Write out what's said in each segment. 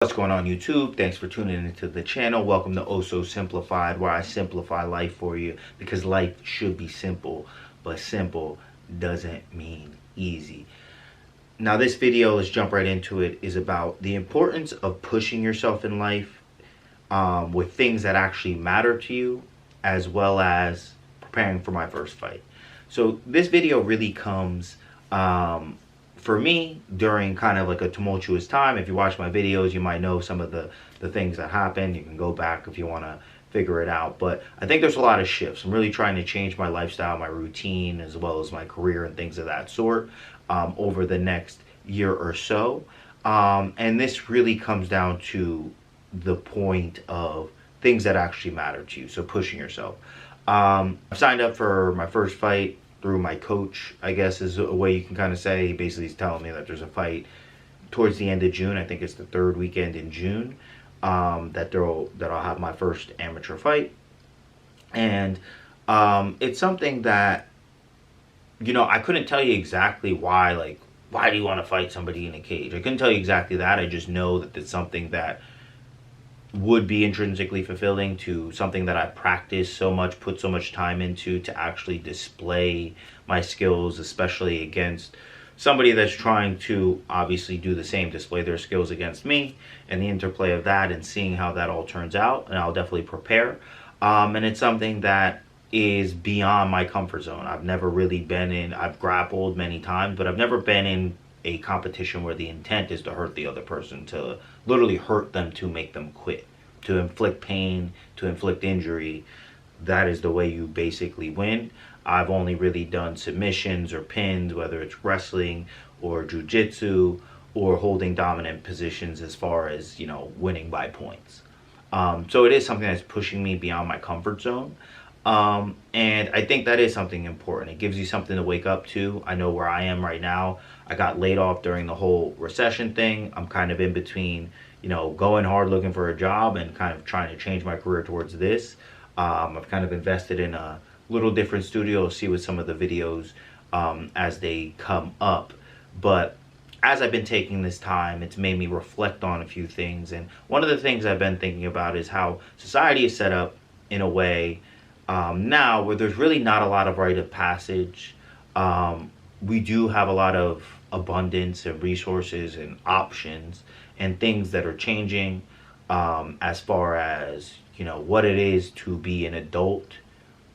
What's going on YouTube? Thanks for tuning into the channel. Welcome to Oh So Simplified, where I simplify life for you because life should be simple, but simple doesn't mean easy. Now this video, let's jump right into it, is about the importance of pushing yourself in life with things that actually matter to you, as well as preparing for my first fight. So this video really comes for me during kind of like a tumultuous time. If you watch my videos, you might know some of the things that happened. You can go back if you want to figure it out. But I think there's a lot of shifts. I'm really trying to change my lifestyle, my routine, as well as my career and things of that sort over the next year or so. And this really comes down to the point of things that actually matter to you. So pushing yourself. I've signed up for my first fight through my coach, I guess is a way you can kind of say. He basically is telling me that there's a fight towards the end of June. I think it's the third weekend in June, that I'll have my first amateur fight. And it's something that, I couldn't tell you exactly why, like, why do you want to fight somebody in a cage? I couldn't tell you exactly that. I just know that it's something that would be intrinsically fulfilling, to something that I practice so much, put so much time into, to actually display my skills, especially against somebody that's trying to obviously do the same, display their skills against me, and the interplay of that and seeing how that all turns out. And I'll definitely prepare. And it's something that is beyond my comfort zone. I've never really been in, I've grappled many times, but I've never been in a competition where the intent is to hurt the other person, to literally hurt them, to make them quit, to inflict pain, to inflict injury. That is the way you basically win. I've only really done submissions or pins, whether it's wrestling or jiu-jitsu or holding dominant positions as far as, winning by points. So it is something that's pushing me beyond my comfort zone. And I think that is something important. It gives you something to wake up to. I know where I am right now. I got laid off during the whole recession thing. I'm kind of in between, going hard looking for a job and kind of trying to change my career towards this. I've kind of invested in a little different studio. I'll see with some of the videos as they come up. But as I've been taking this time, it's made me reflect on a few things. And one of the things I've been thinking about is how society is set up in a way now where there's really not a lot of rite of passage. We do have a lot of abundance and resources and options and things that are changing as far as, what it is to be an adult,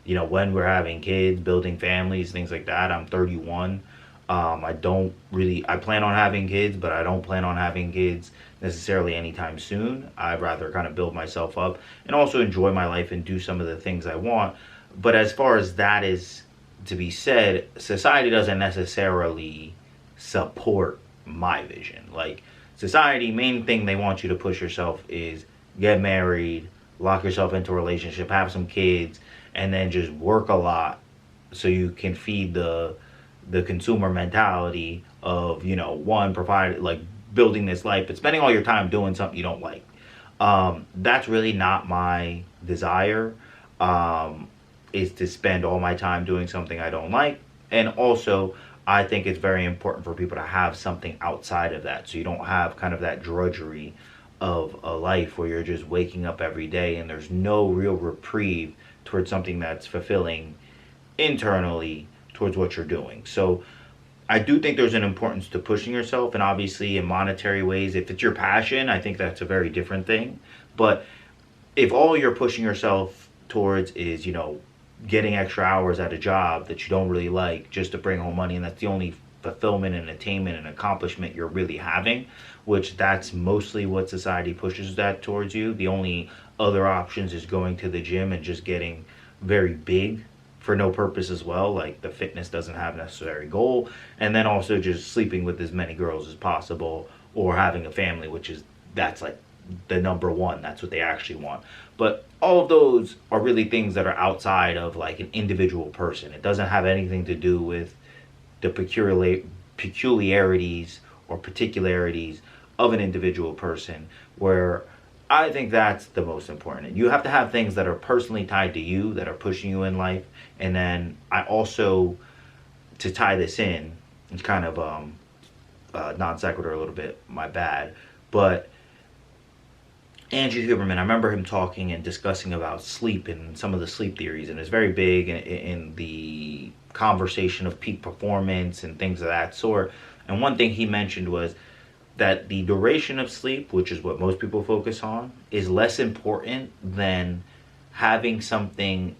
when we're having kids, building families, things like that. I'm 31. I plan on having kids, but I don't plan on having kids necessarily anytime soon. I'd rather kind of build myself up and also enjoy my life and do some of the things I want. But as far as that is to be said, society doesn't necessarily support my vision. Like, society, main thing they want you to push yourself is get married, lock yourself into a relationship, have some kids, and then just work a lot so you can feed the consumer mentality of, provide, like, building this life, but spending all your time doing something you don't like. That's really not my desire, is to spend all my time doing something I don't like. And also, I think it's very important for people to have something outside of that, so you don't have kind of that drudgery of a life where you're just waking up every day and there's no real reprieve towards something that's fulfilling internally towards what you're doing. So I do think there's an importance to pushing yourself, and obviously in monetary ways, if it's your passion, I think that's a very different thing. But if all you're pushing yourself towards is, getting extra hours at a job that you don't really like just to bring home money, and that's the only fulfillment and attainment and accomplishment you're really having, which that's mostly what society pushes that towards you. The only other options is going to the gym and just getting very big for no purpose as well, like the fitness doesn't have a necessary goal, and then also just sleeping with as many girls as possible, or having a family, that's like the number one, that's what they actually want. But all of those are really things that are outside of like an individual person. It doesn't have anything to do with the peculiarities or particularities of an individual person, where I think that's the most important. You have to have things that are personally tied to you, that are pushing you in life. And then I also, to tie this in, it's kind of non sequitur a little bit, my bad, but Andrew Huberman, I remember him talking and discussing about sleep and some of the sleep theories, and it's very big in the conversation of peak performance and things of that sort. And one thing he mentioned was that the duration of sleep, which is what most people focus on, is less important than having something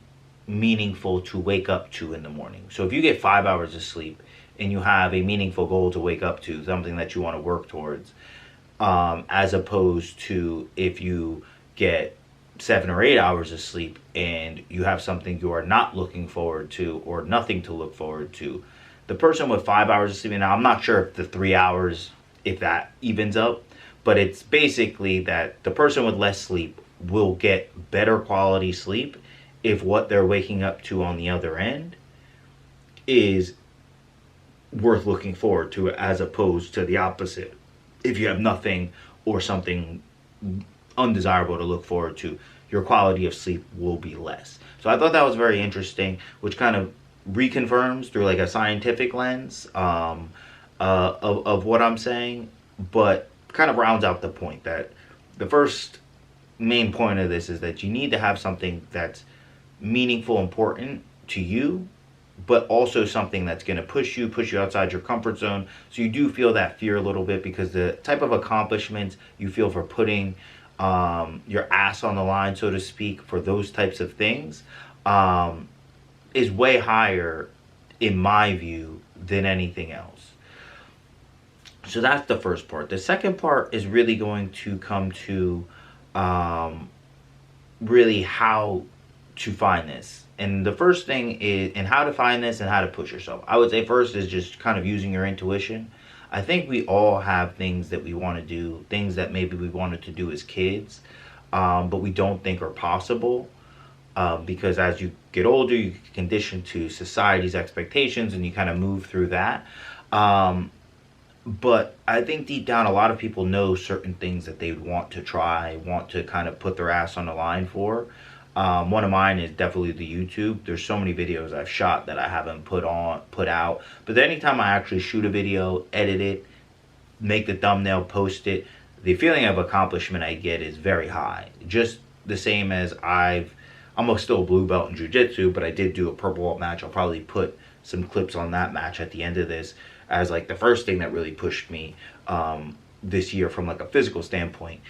meaningful to wake up to in the morning. So if you get 5 hours of sleep and you have a meaningful goal to wake up to, something that you want to work towards, as opposed to if you get 7 or 8 hours of sleep and you have something you are not looking forward to or nothing to look forward to. The person with 5 hours of sleep, now I'm not sure if the 3 hours, if that evens up, but it's basically that the person with less sleep will get better quality sleep if what they're waking up to on the other end is worth looking forward to, as opposed to the opposite. If you have nothing or something undesirable to look forward to, your quality of sleep will be less. So I thought that was very interesting, which kind of reconfirms through like a scientific lens of what I'm saying, but kind of rounds out the point that the first main point of this is that you need to have something that's meaningful, important to you, but also something that's going to push you outside your comfort zone. So you do feel that fear a little bit, because the type of accomplishments you feel for putting your ass on the line, so to speak, for those types of things is way higher, in my view, than anything else. So that's the first part. The second part is really going to come to really how to find this. And the first thing is, and how to find this and how to push yourself. I would say first is just kind of using your intuition. I think we all have things that we want to do, things that maybe we wanted to do as kids, but we don't think are possible. Because as you get older, you get conditioned to society's expectations and you kind of move through that. But I think deep down, a lot of people know certain things that they want to try, want to kind of put their ass on the line for. One of mine is definitely the YouTube. There's so many videos I've shot that I haven't put out. But anytime I actually shoot a video, edit it, make the thumbnail, post it, the feeling of accomplishment I get is very high. Just the same as I'm still a blue belt in jiu-jitsu, but I did do a purple belt match. I'll probably put some clips on that match at the end of this as like the first thing that really pushed me this year from like a physical standpoint.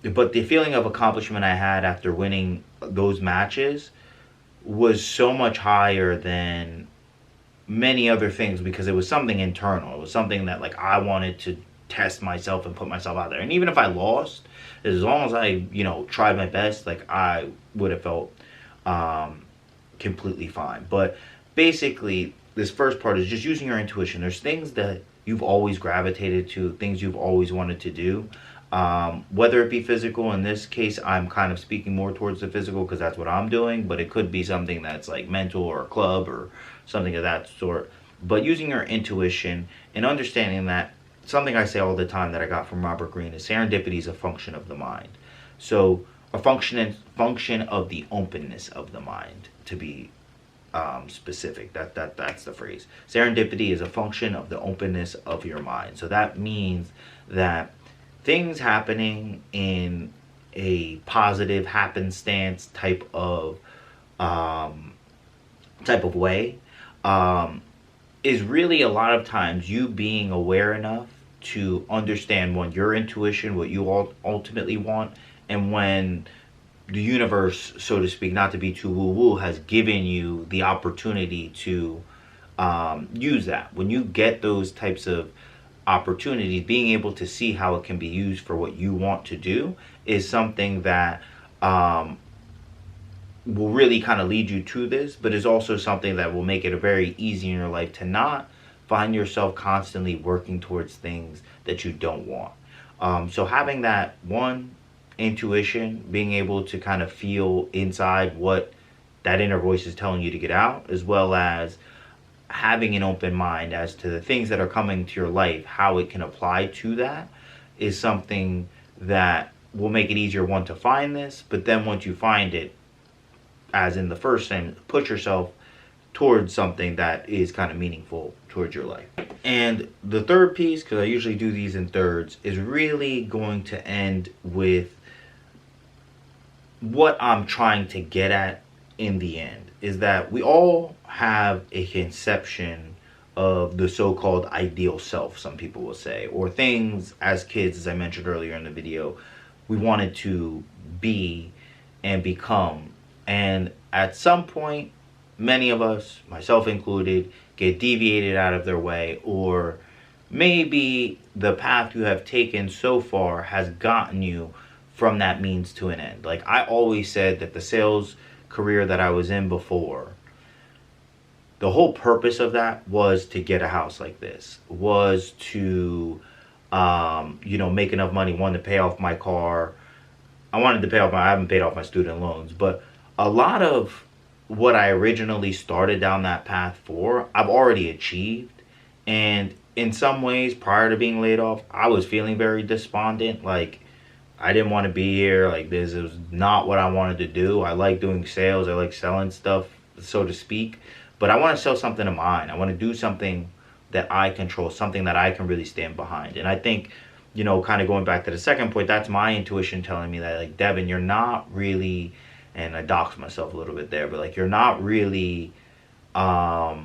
But the feeling of accomplishment I had after winning those matches was so much higher than many other things, because it was something internal. It was something that like I wanted to test myself and put myself out there. And even if I lost, as long as I, tried my best, like I would have felt completely fine. But basically, this first part is just using your intuition. There's things that you've always gravitated to, things you've always wanted to do. Whether it be physical, in this case, I'm kind of speaking more towards the physical because that's what I'm doing, but it could be something that's like mental or a club or something of that sort. But using your intuition and understanding that, something I say all the time that I got from Robert Greene is serendipity is a function of the mind. So a function of the openness of the mind, to be specific. That's the phrase. Serendipity is a function of the openness of your mind. So that means that things happening in a positive happenstance type of way is really a lot of times you being aware enough to understand your intuition, what you ultimately want, and when the universe, so to speak, not to be too woo-woo, has given you the opportunity to use that. When you get those types of opportunities, being able to see how it can be used for what you want to do is something that will really kind of lead you to this, but is also something that will make it a very easy in your life to not find yourself constantly working towards things that you don't want. So having that intuition, being able to kind of feel inside what that inner voice is telling you to get out, as well as having an open mind as to the things that are coming to your life, how it can apply to that, is something that will make it easier, one, to find this, but then once you find it, as in the first thing, push yourself towards something that is kind of meaningful towards your life. And the third piece, because I usually do these in thirds, is really going to end with what I'm trying to get at in the end, is that we all have a conception of the so-called ideal self, some people will say, or things as kids, as I mentioned earlier in the video, we wanted to be and become. And at some point, many of us, myself included, get deviated out of their way, or maybe the path you have taken so far has gotten you from that means to an end. Like I always said that the sales career that I was in before, the whole purpose of that was to get a house like this, was to make enough money, one, to pay off my car. I haven't paid off my student loans, but a lot of what I originally started down that path for, I've already achieved. And in some ways, prior to being laid off, I was feeling very despondent. Like, I didn't want to be here. Like, this was not what I wanted to do. I like doing sales. I like selling stuff, so to speak. But I want to sell something of mine. I want to do something that I control, something that I can really stand behind. And I think, kind of going back to the second point, that's my intuition telling me that, like, Devin, you're not really, and I doxed myself a little bit there, but like, you're not really, you're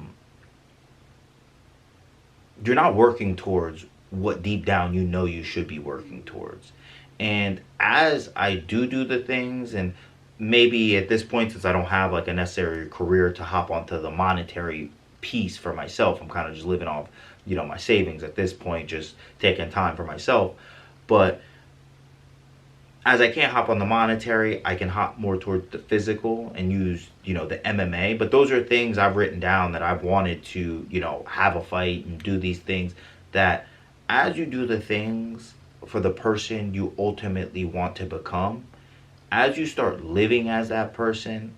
not working towards what deep down you should be working towards. And as I do the things, and maybe at this point, since I don't have like a necessary career to hop onto the monetary piece for myself, I'm kind of just living off, my savings at this point, just taking time for myself. But as I can't hop on the monetary, I can hop more towards the physical and use, the MMA. But those are things I've written down that I've wanted to, have a fight and do these things, that as you do the things for the person you ultimately want to become, as you start living as that person,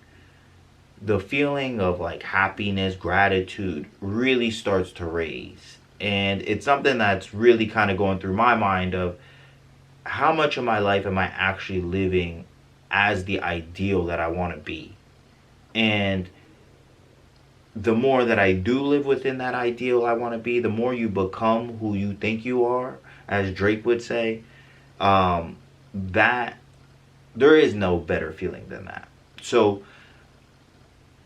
the feeling of like happiness, gratitude really starts to raise. And it's something that's really kind of going through my mind of, how much of my life am I actually living as the ideal that I want to be? And the more that I do live within that ideal I want to be, the more you become who you think you are, as Drake would say, that there is no better feeling than that. So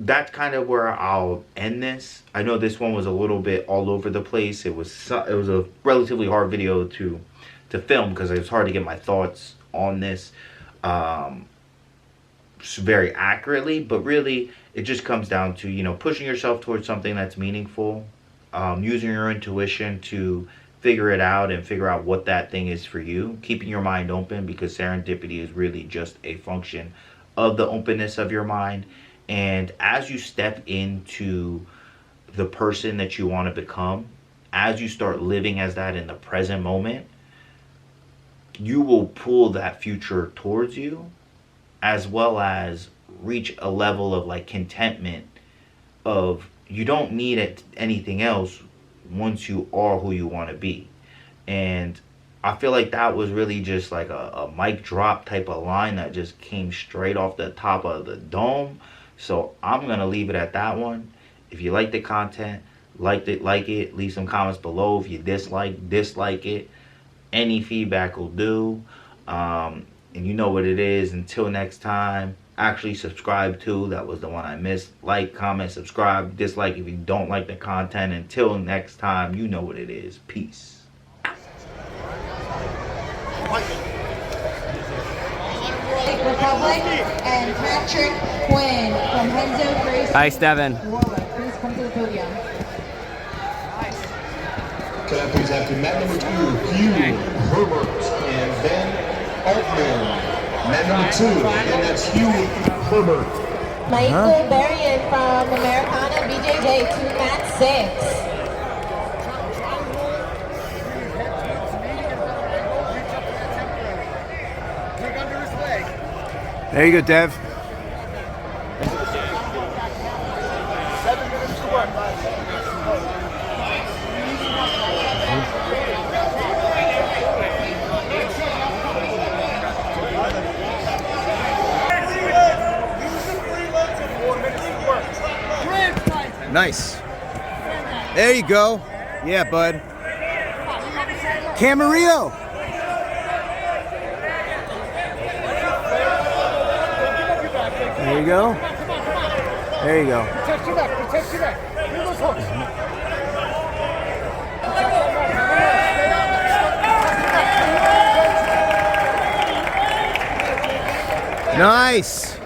that's kind of where I'll end this. I know this one was a little bit all over the place. It was a relatively hard video to film, because it was hard to get my thoughts on this very accurately. But really, it just comes down to, pushing yourself towards something that's meaningful, using your intuition to figure it out and figure out what that thing is for you, keeping your mind open, because serendipity is really just a function of the openness of your mind. And as you step into the person that you want to become, as you start living as that in the present moment, you will pull that future towards you, as well as reach a level of like contentment of, you don't need anything else once you are who you want to be. And I feel like that was really just like a mic drop type of line that just came straight off the top of the dome. So I'm going to leave it at that one. If you like the content, like it, leave some comments below. If you dislike it. Any feedback will do. And you know what it is. Until next time, actually subscribe to, that was the one I missed. Like, comment, subscribe, dislike if you don't like the content. Until next time, you know what it is. Peace. Republic and Patrick Quinn from Henzo Gracie. Nice, Devin. Please come to the podium. Can I please have to mat number 2, Hugh Herbert and Ben Altman. Mat number 2, and that's Hugh Herbert. Michael Berrien from Americana BJJ to mat 6. There you go, Dev. 7 minutes to work. Use the 3 left and 4 minutes to work. Nice. There you go. Yeah, bud. Camarillo. There you go. There you go. Protect your back. Protect your back. Hear those hooks. Nice.